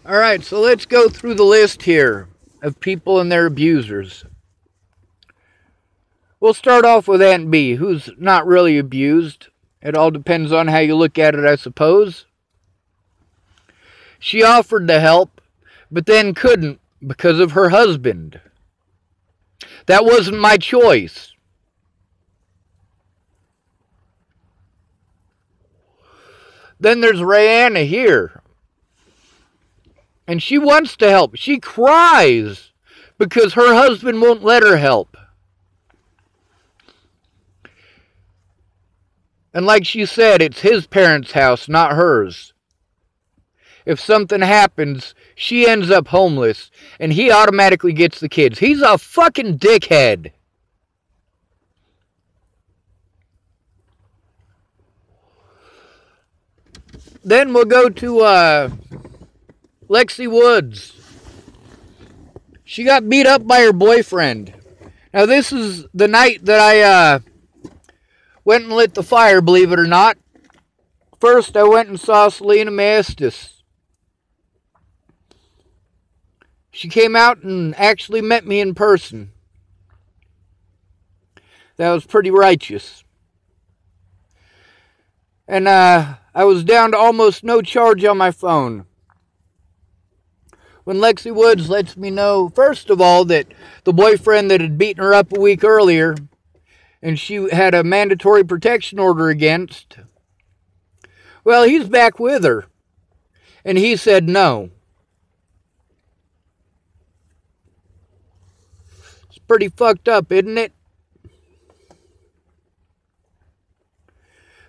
Alright, so let's go through the list here of people and their abusers. We'll start off with Aunt B, who's not really abused. It all depends on how you look at it, I suppose. She offered to help, but then couldn't because of her husband. That wasn't my choice. Then there's Rayanna here. And she wants to help. She cries because her husband won't let her help. And like she said, it's his parents' house, not hers. If something happens, she ends up homeless, and he automatically gets the kids. He's a fucking dickhead. Then we'll go to Lexi Woods. She got beat up by her boyfriend. Now this is the night that I went and lit the fire, believe it or not. First, I went and saw Selena Maestas. She came out and actually met me in person. That was pretty righteous. And I was down to almost no charge on my phone. When Lexi Woods lets me know, first of all, that the boyfriend that had beaten her up a week earlier and she had a mandatory protection order against, well, he's back with her. And he said no. It's pretty fucked up, isn't it?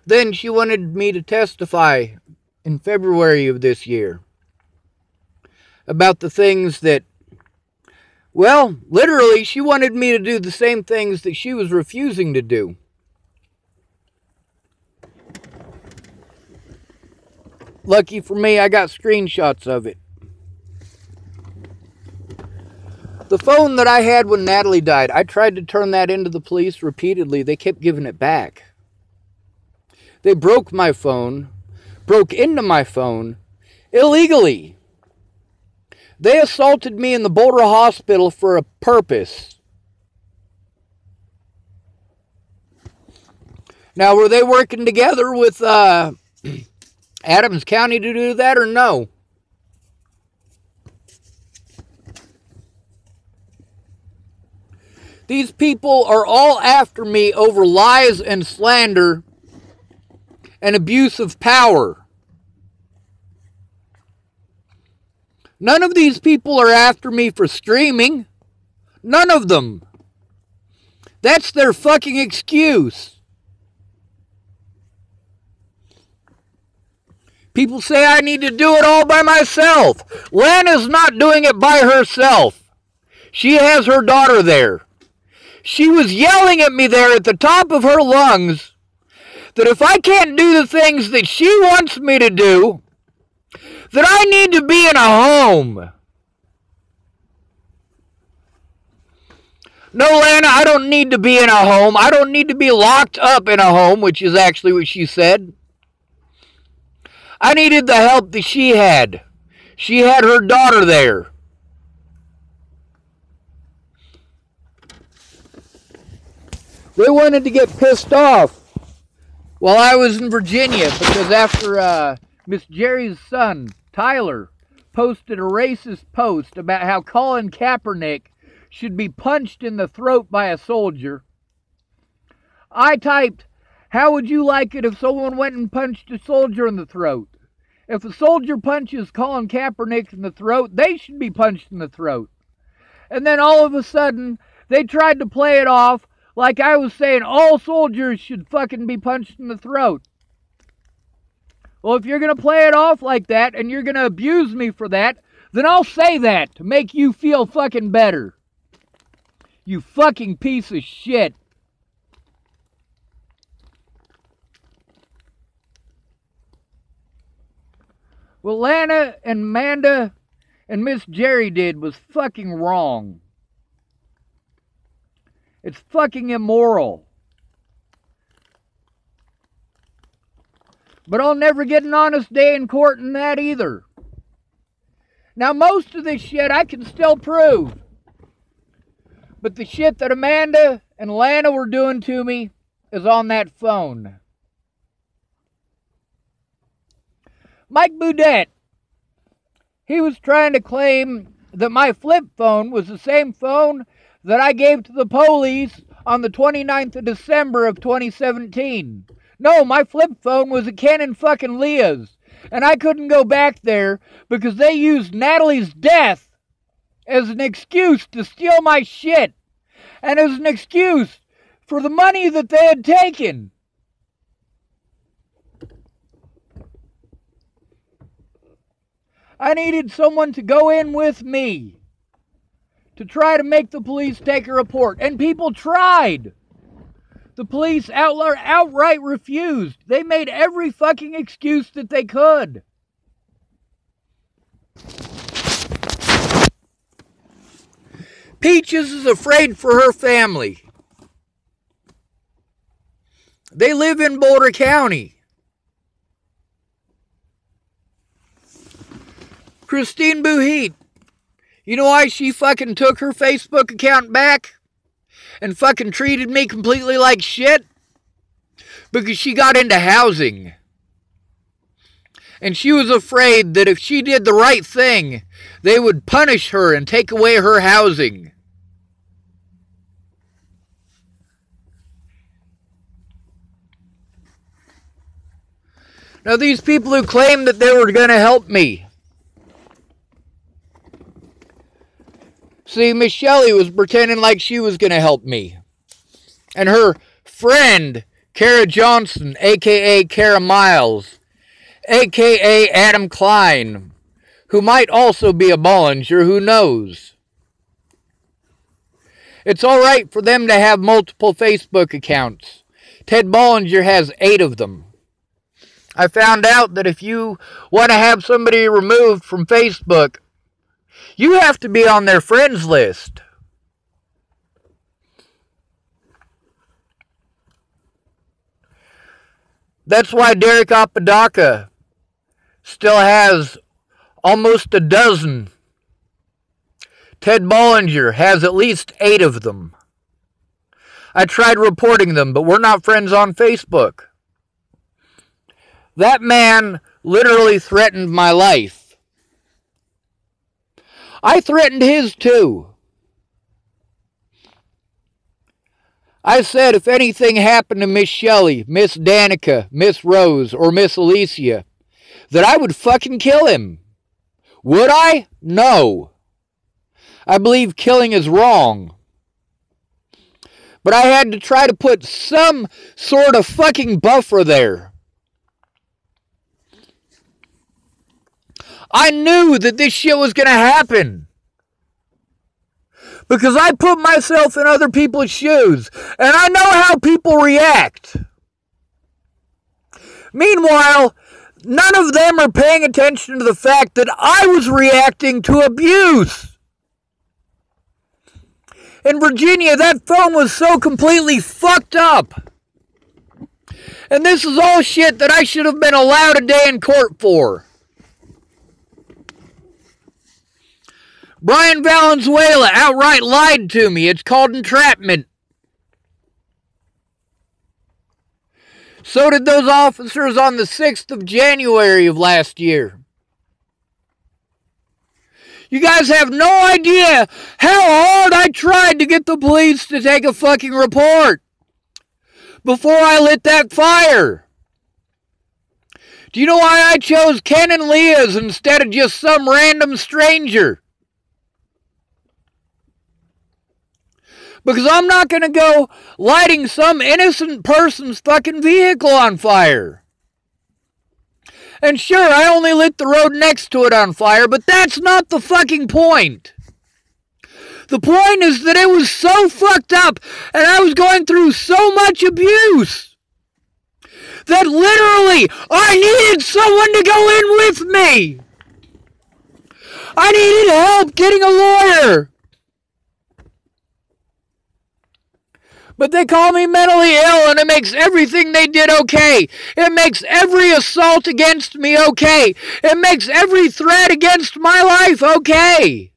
Then she wanted me to testify in February of this year about the things that, well, literally, she wanted me to do the same things that she was refusing to do. Lucky for me, I got screenshots of it. The phone that I had when Natalie died, I tried to turn that into the police repeatedly. They kept giving it back. They broke my phone, broke into my phone, illegally. They assaulted me in the Boulder Hospital for a purpose. Now, were they working together with Adams County to do that or no? These people are all after me over lies and slander and abuse of power. None of these people are after me for screaming. None of them. That's their fucking excuse. People say I need to do it all by myself. Lana's not doing it by herself. She has her daughter there. She was yelling at me there at the top of her lungs that if I can't do the things that she wants me to do, that I need to be in a home. No, Lana, I don't need to be in a home. I don't need to be locked up in a home, which is actually what she said. I needed the help that she had. She had her daughter there. They wanted to get pissed off while I was in Virginia because after Miss Jerry's son, Tyler, posted a racist post about how Colin Kaepernick should be punched in the throat by a soldier, I typed, how would you like it if someone went and punched a soldier in the throat? If a soldier punches Colin Kaepernick in the throat, they should be punched in the throat. And then all of a sudden, they tried to play it off like I was saying all soldiers should fucking be punched in the throat. Well, if you're going to play it off like that and you're going to abuse me for that, then I'll say that to make you feel fucking better. You fucking piece of shit. What Lana and Amanda and Miss Jerry did was fucking wrong. It's fucking immoral. But I'll never get an honest day in court in that either. Now, most of this shit I can still prove. But the shit that Amanda and Lana were doing to me is on that phone. Mike Boudet, he was trying to claim that my flip phone was the same phone that I gave to the police on the 29th of December of 2017. No, my flip phone was a Canon fucking Leah's. And I couldn't go back there because they used Natalie's death as an excuse to steal my shit. And as an excuse for the money that they had taken. I needed someone to go in with me to try to make the police take a report. And people tried. The police outright refused. They made every fucking excuse that they could. Peaches is afraid for her family. They live in Boulder County. Christine Bouhet, you know why she fucking took her Facebook account back and fucking treated me completely like shit? Because she got into housing. And she was afraid that if she did the right thing, they would punish her and take away her housing. Now, these people who claimed that they were going to help me. See, Miss Shelley was pretending like she was going to help me. And her friend, Kara Johnson, a.k.a. Kara Miles, a.k.a. Adam Klein, who might also be a Bollinger, who knows? It's all right for them to have multiple Facebook accounts. Ted Bollinger has 8 of them. I found out that if you want to have somebody removed from Facebook, you have to be on their friends list. That's why Derek Apodaca still has almost a dozen. Ted Bollinger has at least 8 of them. I tried reporting them, but we're not friends on Facebook. That man literally threatened my life. I threatened his too. I said if anything happened to Miss Shelley, Miss Danica, Miss Rose, or Miss Alicia, that I would fucking kill him. Would I? No. I believe killing is wrong. But I had to try to put some sort of fucking buffer there. I knew that this shit was going to happen. Because I put myself in other people's shoes. And I know how people react. Meanwhile, none of them are paying attention to the fact that I was reacting to abuse. In Virginia, that phone was so completely fucked up. And this is all shit that I should have been allowed a day in court for. Brian Valenzuela outright lied to me. It's called entrapment. So did those officers on the 6th of January of last year. You guys have no idea how hard I tried to get the police to take a fucking report before I lit that fire. Do you know why I chose Ken and Leah's instead of just some random stranger? Because I'm not going to go lighting some innocent person's fucking vehicle on fire. And sure, I only lit the road next to it on fire, but that's not the fucking point. The point is that it was so fucked up, and I was going through so much abuse, that literally, I needed someone to go in with me. I needed help getting a lawyer. But they call me mentally ill, and it makes everything they did okay. It makes every assault against me okay. It makes every threat against my life okay.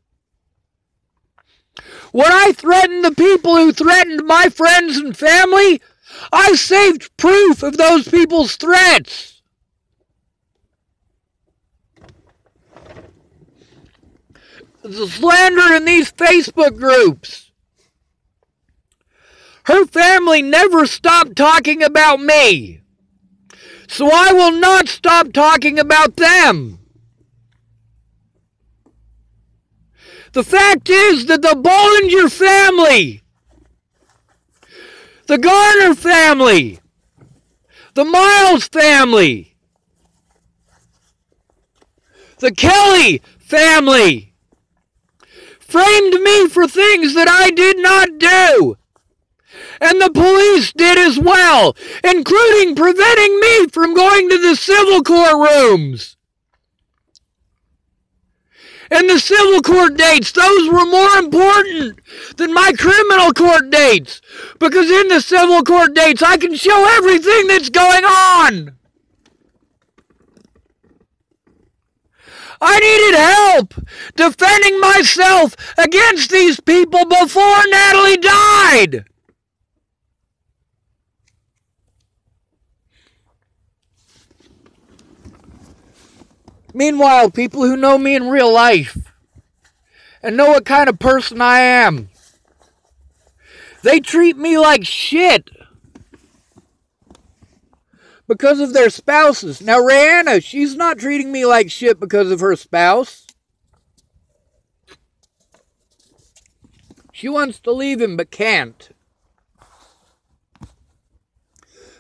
When I threatened the people who threatened my friends and family, I saved proof of those people's threats. The slander in these Facebook groups. Her family never stopped talking about me, so I will not stop talking about them. The fact is that the Bollinger family, the Garner family, the Miles family, the Kelly family framed me for things that I did not do. And the police did as well, including preventing me from going to the civil court rooms. And the civil court dates, those were more important than my criminal court dates. Because in the civil court dates, I can show everything that's going on. I needed help defending myself against these people before Natalie died. Meanwhile, people who know me in real life and know what kind of person I am, they treat me like shit because of their spouses. Now, Rihanna, she's not treating me like shit because of her spouse. She wants to leave him but can't.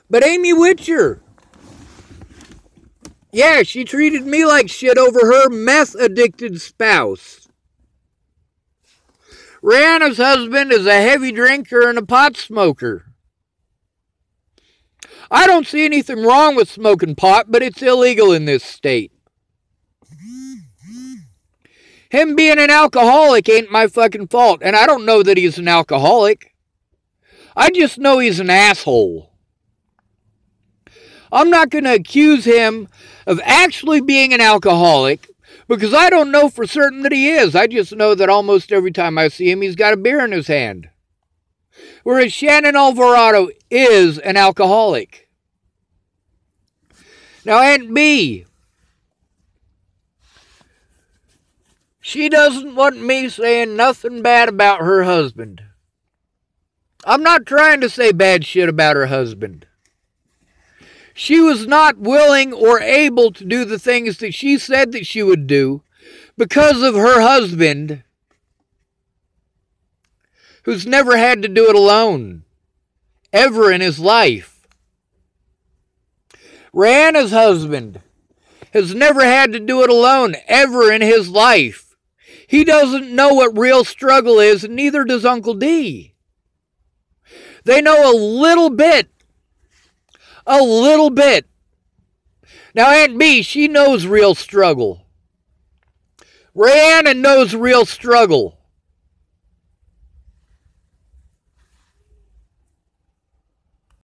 But Amy Witcher, yeah, she treated me like shit over her meth-addicted spouse. Rihanna's husband is a heavy drinker and a pot smoker. I don't see anything wrong with smoking pot, but it's illegal in this state. Him being an alcoholic ain't my fucking fault, and I don't know that he's an alcoholic. I just know he's an asshole. I'm not going to accuse him of actually being an alcoholic because I don't know for certain that he is. I just know that almost every time I see him, he's got a beer in his hand. Whereas Shannon Alvarado is an alcoholic. Now, Aunt B, she doesn't want me saying nothing bad about her husband. I'm not trying to say bad shit about her husband. She was not willing or able to do the things that she said that she would do because of her husband, who's never had to do it alone, ever in his life. Rihanna's husband has never had to do it alone, ever in his life. He doesn't know what real struggle is, and neither does Uncle D. They know a little bit. A little bit. Now, Aunt B, she knows real struggle. Rihanna knows real struggle.